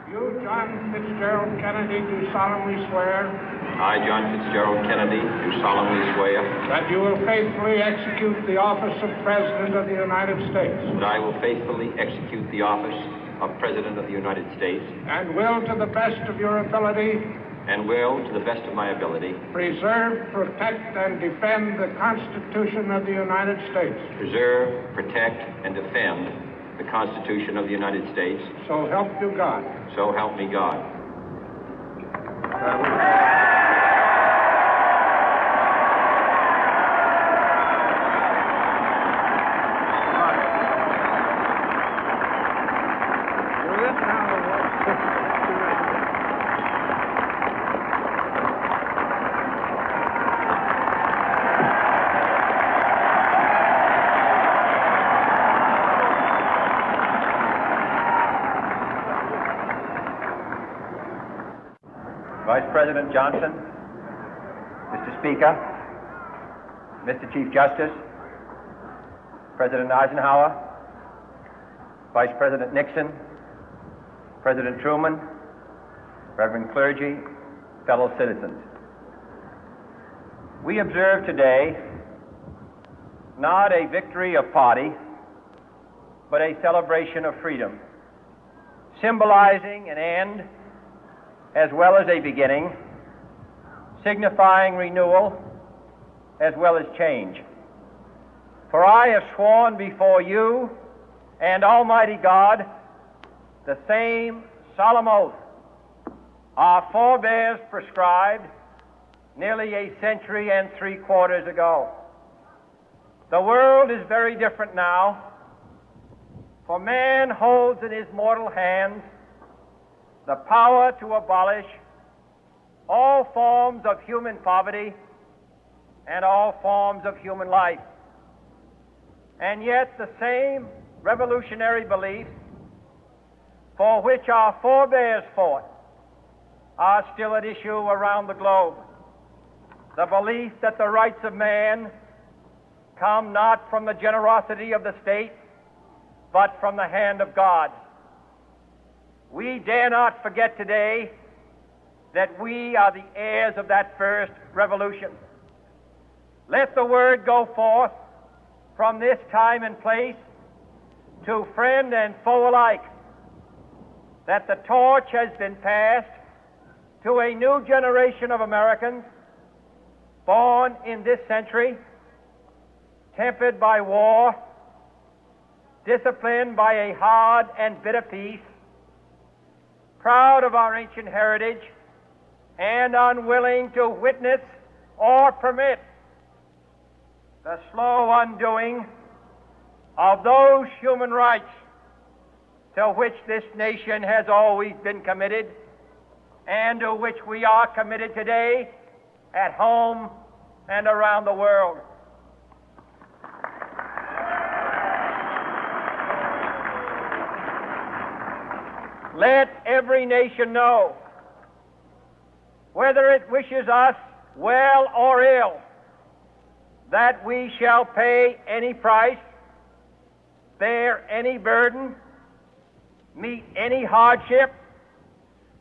You, John Fitzgerald Kennedy, do solemnly swear I, John Fitzgerald Kennedy, do solemnly swear that you will faithfully execute the office of President of the United States that I will faithfully execute the office of President of the United States and will, to the best of your ability, and will, to the best of my ability, preserve, protect, and defend the Constitution of the United States. preserve, protect, and defend the Constitution of the United States. So help you God. So help me God. Vice President Johnson, Mr. Speaker, Mr. Chief Justice, President Eisenhower, Vice President Nixon, President Truman, Reverend clergy, fellow citizens. We observe today not a victory of party, but a celebration of freedom, symbolizing an end as well as a beginning, signifying renewal as well as change. For I have sworn before you and Almighty God the same solemn oath our forebears prescribed nearly a century and 3/4 ago. The world is very different now, for man holds in his mortal hands the power to abolish all forms of human poverty and all forms of human life. And yet the same revolutionary beliefs for which our forebears fought are still at issue around the globe. The belief that the rights of man come not from the generosity of the state, but from the hand of God. We dare not forget today that we are the heirs of that first revolution. Let the word go forth from this time and place to friend and foe alike that the torch has been passed to a new generation of Americans born in this century, tempered by war, disciplined by a hard and bitter peace, proud of our ancient heritage, and unwilling to witness or permit the slow undoing of those human rights to which this nation has always been committed and to which we are committed today at home and around the world. Let every nation know, whether it wishes us well or ill, that we shall pay any price, bear any burden, meet any hardship,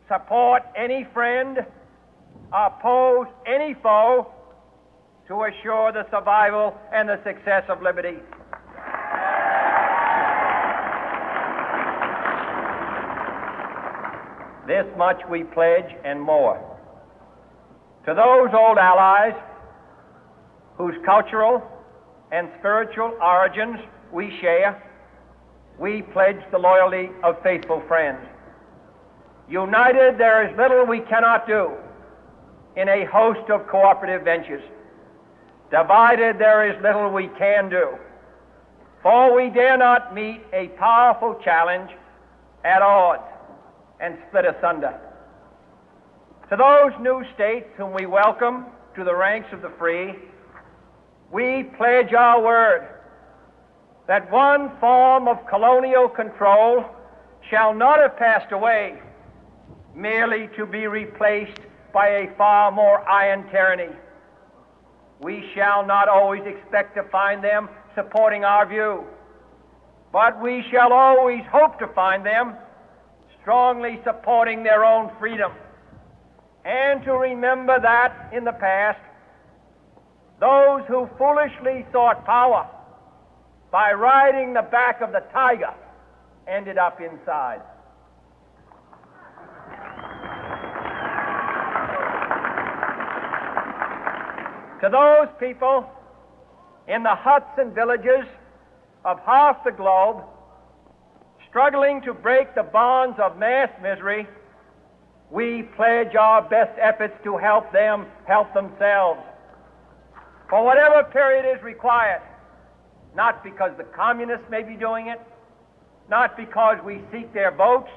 support any friend, oppose any foe to assure the survival and the success of liberty. This much we pledge and more. To those old allies whose cultural and spiritual origins we share, we pledge the loyalty of faithful friends. United, there is little we cannot do in a host of cooperative ventures. Divided, there is little we can do, for we dare not meet a powerful challenge at odds and split asunder. To those new states whom we welcome to the ranks of the free, we pledge our word that one form of colonial control shall not have passed away, merely to be replaced by a far more iron tyranny. We shall not always expect to find them supporting our view, but we shall always hope to find them strongly supporting their own freedom, and to remember that in the past, those who foolishly sought power by riding the back of the tiger ended up inside. To those people in the huts and villages of half the globe struggling to break the bonds of mass misery, we pledge our best efforts to help them help themselves for whatever period is required, not because the communists may be doing it, not because we seek their votes,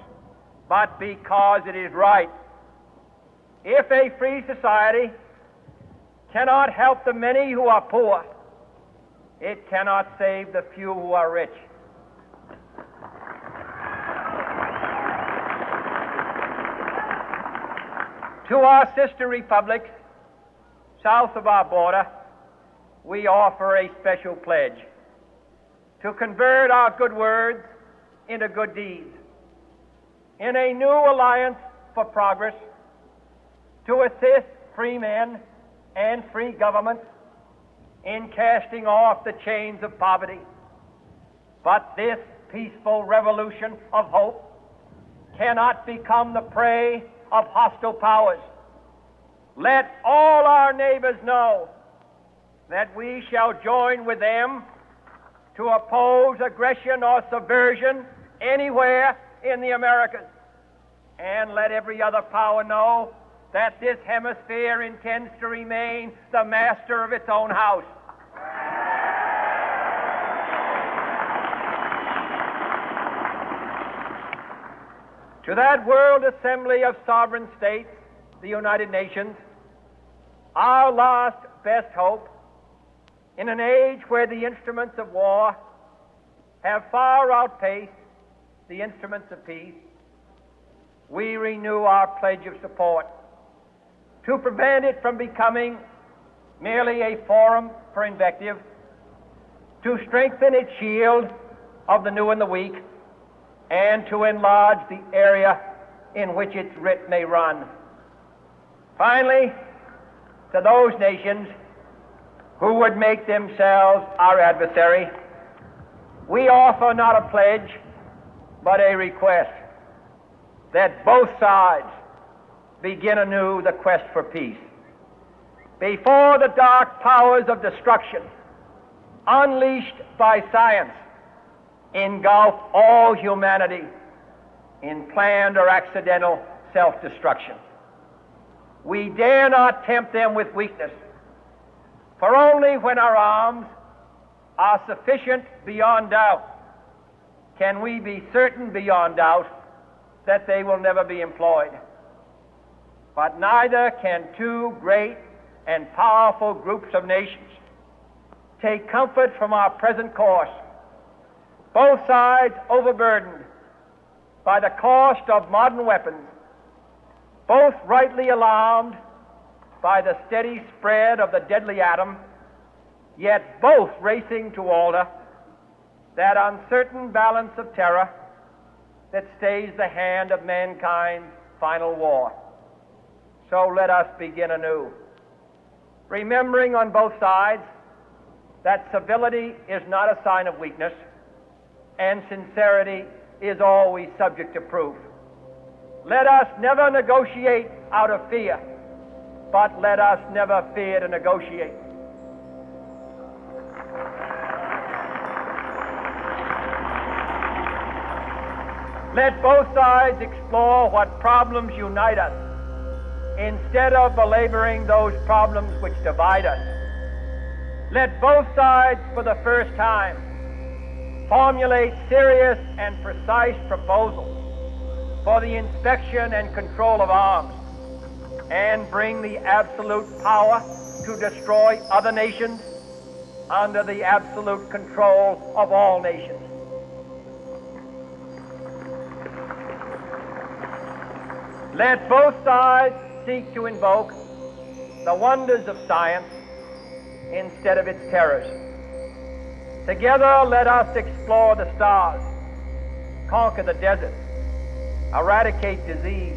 but because it is right. If a free society cannot help the many who are poor, it cannot save the few who are rich. To our sister republics south of our border, we offer a special pledge to convert our good words into good deeds, in a new alliance for progress, to assist free men and free governments in casting off the chains of poverty. But this peaceful revolution of hope cannot become the prey of hostile powers. Let all our neighbors know that we shall join with them to oppose aggression or subversion anywhere in the Americas. And let every other power know that this hemisphere intends to remain the master of its own house. To that World Assembly of Sovereign States, the United Nations, our last best hope, in an age where the instruments of war have far outpaced the instruments of peace, we renew our pledge of support to prevent it from becoming merely a forum for invective, to strengthen its shield of the new and the weak, and to enlarge the area in which its writ may run. Finally, to those nations who would make themselves our adversary, we offer not a pledge, but a request that both sides begin anew the quest for peace. Before the dark powers of destruction, unleashed by science, engulf all humanity in planned or accidental self-destruction, we dare not tempt them with weakness, for only when our arms are sufficient beyond doubt can we be certain beyond doubt that they will never be employed. But neither can two great and powerful groups of nations take comfort from our present course, both sides overburdened by the cost of modern weapons, both rightly alarmed by the steady spread of the deadly atom, yet both racing to alter that uncertain balance of terror that stays the hand of mankind's final war. So let us begin anew, remembering on both sides that civility is not a sign of weakness, and sincerity is always subject to proof. Let us never negotiate out of fear, but let us never fear to negotiate. Let both sides explore what problems unite us, instead of belaboring those problems which divide us. Let both sides, for the first time, formulate serious and precise proposals for the inspection and control of arms, and bring the absolute power to destroy other nations under the absolute control of all nations. Let both sides seek to invoke the wonders of science instead of its terrors. Together, let us explore the stars, conquer the deserts, eradicate disease,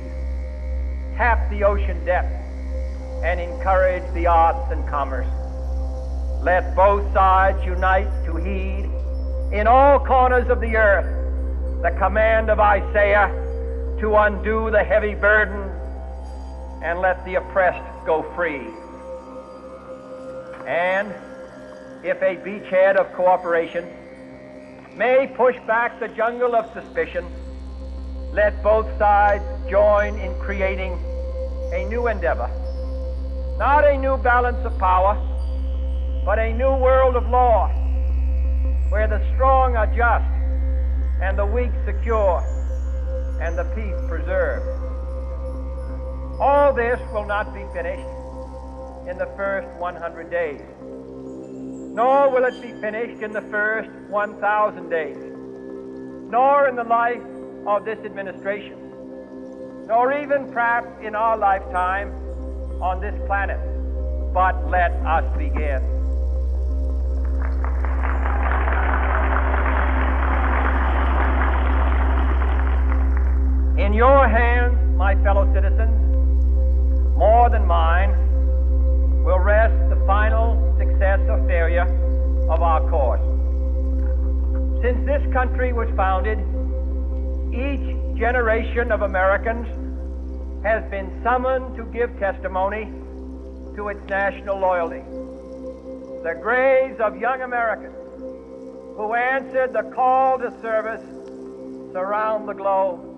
tap the ocean depths, and encourage the arts and commerce. Let both sides unite to heed in all corners of the earth the command of Isaiah to undo the heavy burden and let the oppressed go free. And if a beachhead of cooperation may push back the jungle of suspicion, let both sides join in creating a new endeavor, not a new balance of power, but a new world of law, where the strong are just and the weak secure and the peace preserved. All this will not be finished in the first 100 days, nor will it be finished in the first 1,000 days, nor in the life of this administration, nor even perhaps in our lifetime on this planet. But let us begin. In your hands, my fellow citizens, more than mine, will rest the final success or failure of our course. Since this country was founded, each generation of Americans has been summoned to give testimony to its national loyalty. The graves of young Americans who answered the call to service surround the globe.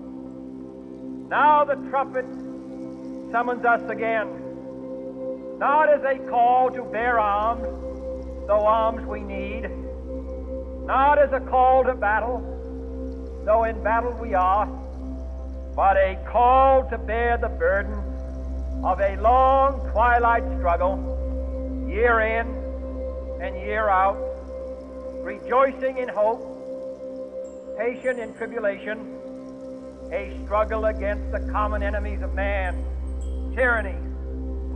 Now the trumpet summons us again, not as a call to bear arms, though arms we need, not as a call to battle, though in battle we are, but a call to bear the burden of a long twilight struggle, year in and year out, rejoicing in hope, patient in tribulation, a struggle against the common enemies of man, tyranny,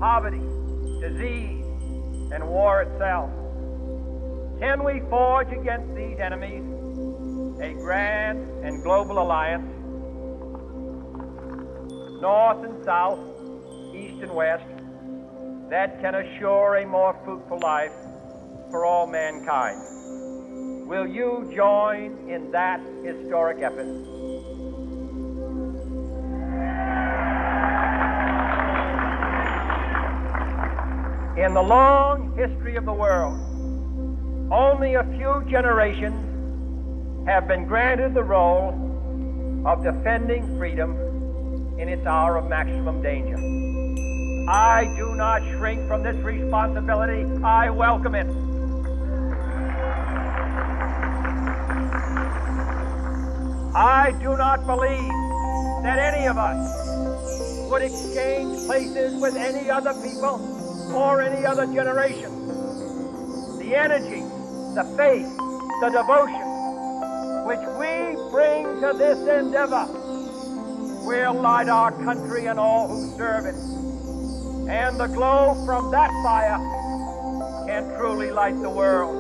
poverty, disease, and war itself. Can we forge against these enemies a grand and global alliance, north and south, east and west, that can assure a more fruitful life for all mankind? Will you join in that historic effort? In the long history of the world, only a few generations have been granted the role of defending freedom in its hour of maximum danger. I do not shrink from this responsibility. I welcome it. I do not believe that any of us would exchange places with any other people or any other generation. The energy, the faith, the devotion which we bring to this endeavor will light our country and all who serve it. And the glow from that fire can truly light the world.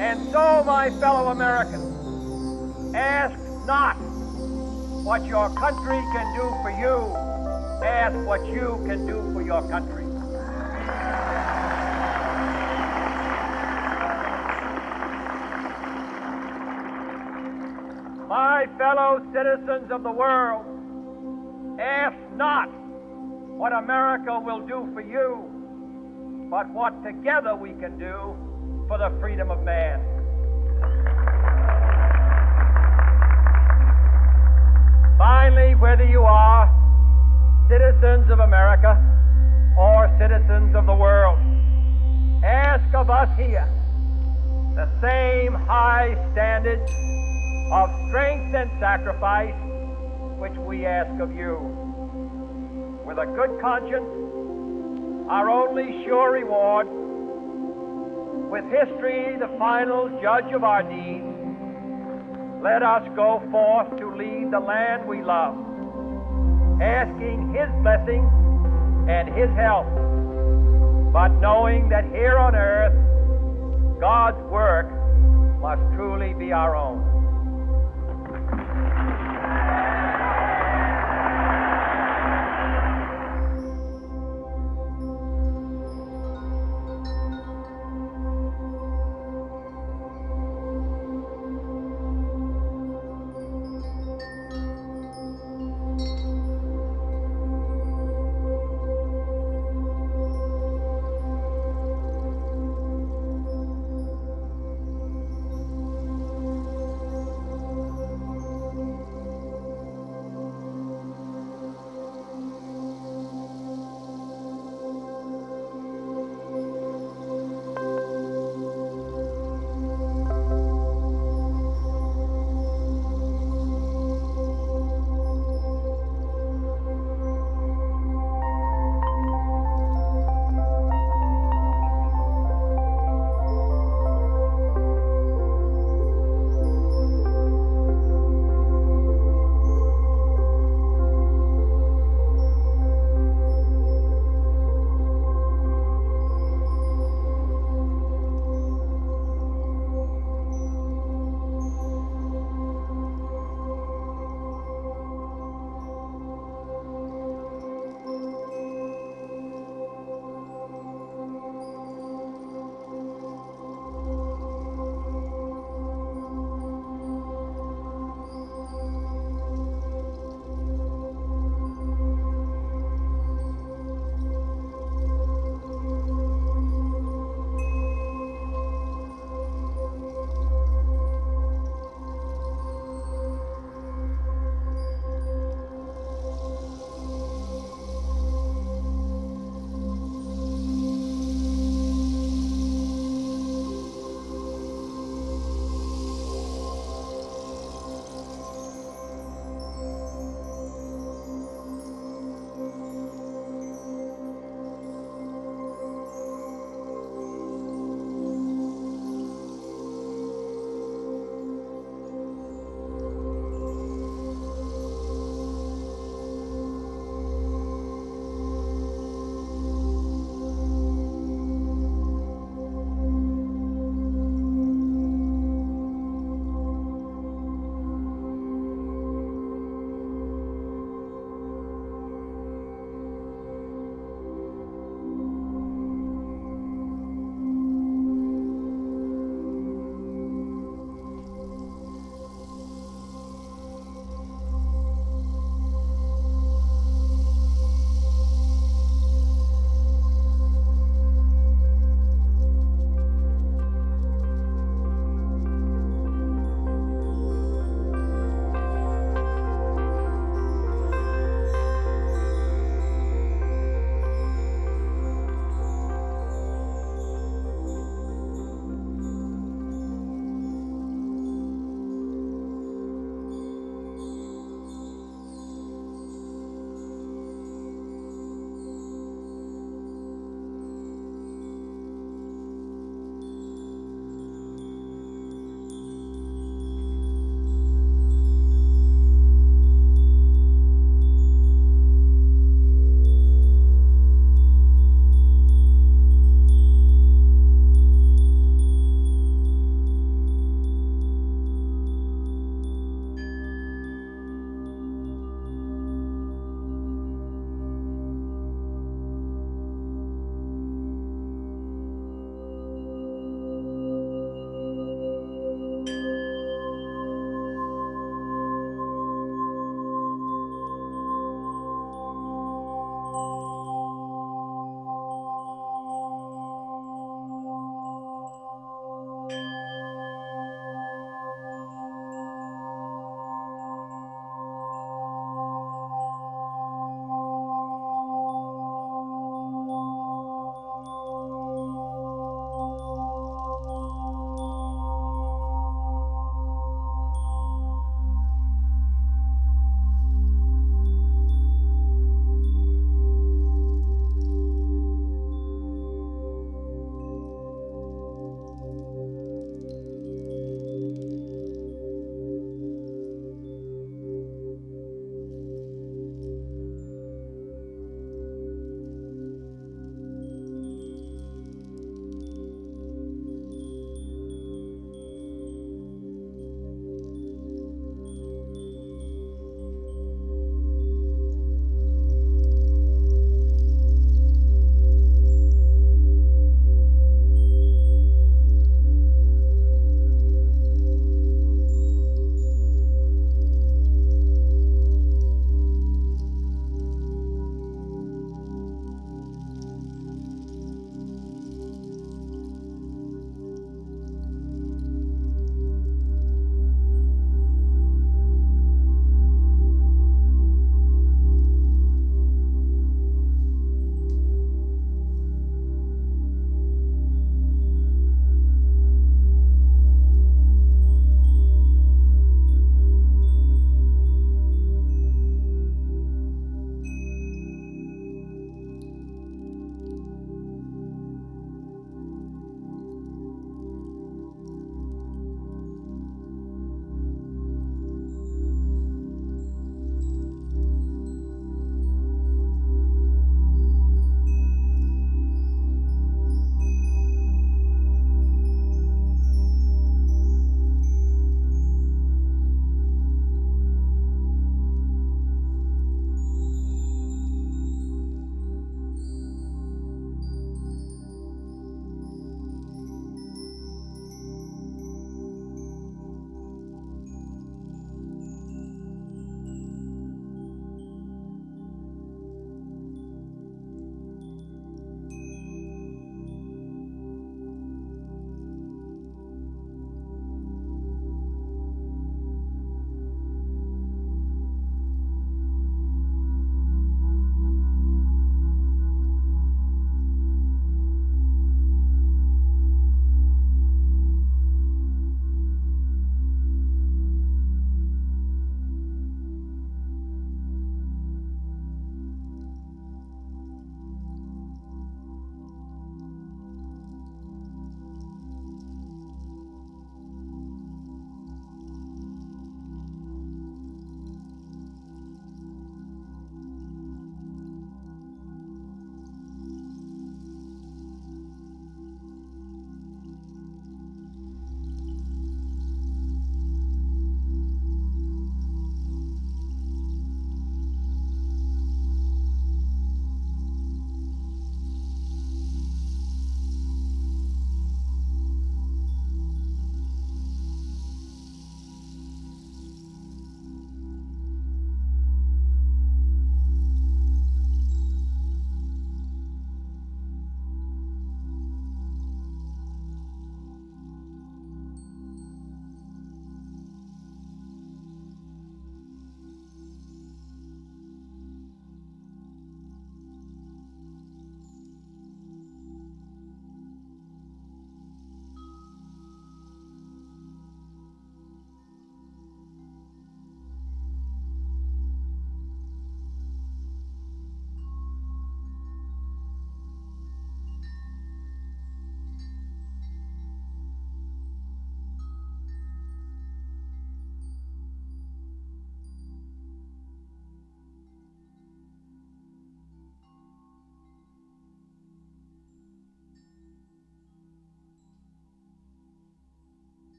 And so, my fellow Americans, ask not what your country can do for you. Ask what you can do for your country. My fellow citizens of the world, ask not what America will do for you, but what together we can do for the freedom of man. Finally, whether you are citizens of America or citizens of the world, ask of us here the same high standards of strength and sacrifice which we ask of you. With a good conscience, our only sure reward, with history the final judge of our deeds, let us go forth to lead the land we love, asking His blessing and His help, but knowing that here on earth, God's work must truly be our own.